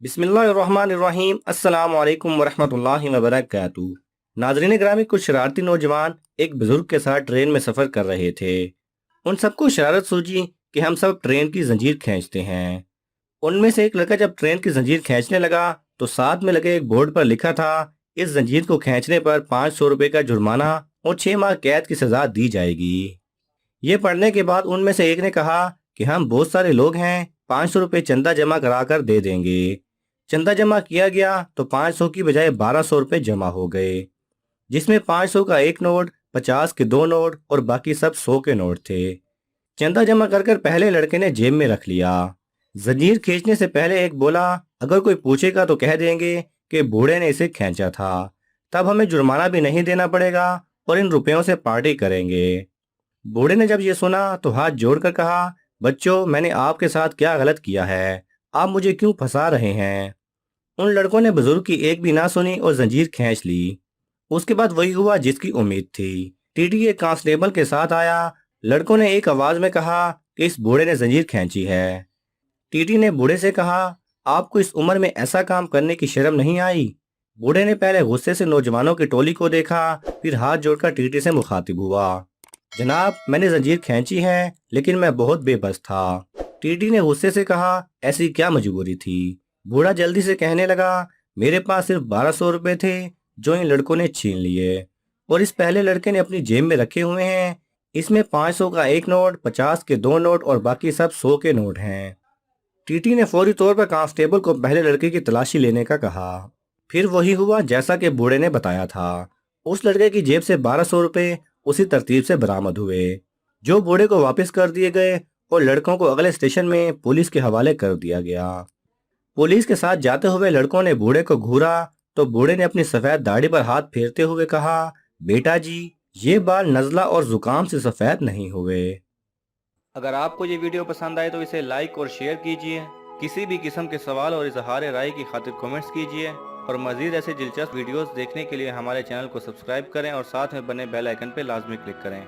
बिस्मिल्लाहिर्रहमानिर्रहीम। अस्सलाम वालेकुम वरहमतुल्लाहि वबरकातुहू। नाजरीन ग्रामी, कुछ शरारती नौजवान एक बुजुर्ग के साथ ट्रेन में सफ़र कर रहे थे। उन सबको शरारत सूझी कि हम सब ट्रेन की जंजीर खींचते हैं। उनमें से एक लड़का जब ट्रेन की जंजीर खींचने लगा तो साथ में लगे एक बोर्ड पर लिखा था, इस जंजीर को खींचने पर 500 रुपये का जुर्माना और 6 माह कैद की सजा दी जाएगी। ये पढ़ने के बाद उनमें से एक ने कहा कि हम बहुत सारे लोग हैं, 500 रुपये चंदा जमा कराकर दे देंगे। चंदा जमा किया गया तो 500 की बजाय 1200 रुपये जमा हो गए, जिसमें 500 का एक नोट, 50 के दो नोट और बाकी सब 100 के नोट थे। चंदा जमा कर पहले लड़के ने जेब में रख लिया। जंजीर खींचने से पहले एक बोला, अगर कोई पूछेगा तो कह देंगे कि बूढ़े ने इसे खींचा था, तब हमें जुर्माना भी नहीं देना पड़ेगा और इन रुपयों से पार्टी करेंगे। बूढ़े ने जब ये सुना तो हाथ जोड़कर कहा, बच्चों, मैंने आपके साथ क्या गलत किया है? आप मुझे क्यों फंसा रहे हैं? उन लड़कों ने बुजुर्ग की एक भी ना सुनी और जंजीर खींच ली। उसके बाद वही हुआ जिसकी उम्मीद थी। टीटी एक कांस्टेबल के साथ आया। लड़कों ने एक आवाज में कहा कि इस बूढ़े ने जंजीर खींची है। टीटी ने बूढ़े से कहा, आपको इस उम्र में ऐसा काम करने की शर्म नहीं आई? बूढ़े ने पहले गुस्से से नौजवानों की टोली को देखा, फिर हाथ जोड़कर टीटी से मुखातिब हुआ। जनाब, मैंने जंजीर खींची है, लेकिन मैं बहुत बेबस था। टीटी ने गुस्से से कहा, ऐसी क्या मजबूरी थी? बूढ़ा जल्दी से कहने लगा, मेरे पास सिर्फ 1200 रुपए थे जो इन लड़कों ने छीन लिए, और इस पहले लड़के ने अपनी जेब में रखे हुए हैं। इसमें 500 का एक नोट, 50 के दो नोट और बाकी सब 100 के नोट हैं। टीटी ने फौरी तौर पर कांस्टेबल को पहले लड़के की तलाशी लेने का कहा। फिर वही हुआ जैसा कि बूढ़े ने बताया था। उस लड़के की जेब से 1200 रुपए उसी तरतीब से बरामद हुए, जो बूढ़े को वापस कर दिए गए और लड़कों को अगले स्टेशन में पुलिस के हवाले कर दिया गया। पुलिस के साथ जाते हुए लड़कों ने बूढ़े को घूरा तो बूढ़े ने अपनी सफेद दाढ़ी पर हाथ फेरते हुए कहा, बेटा जी, ये बाल नज़ला और जुकाम से सफेद नहीं हुए। अगर आपको ये वीडियो पसंद आए तो इसे लाइक और शेयर कीजिए। किसी भी किस्म के सवाल और इजहार राय की खातिर कमेंट्स कीजिए, और मज़ीद ऐसे दिलचस्प वीडियोस देखने के लिए हमारे चैनल को सब्सक्राइब करें और साथ में बने बेल आइकन पर लाजमी क्लिक करें।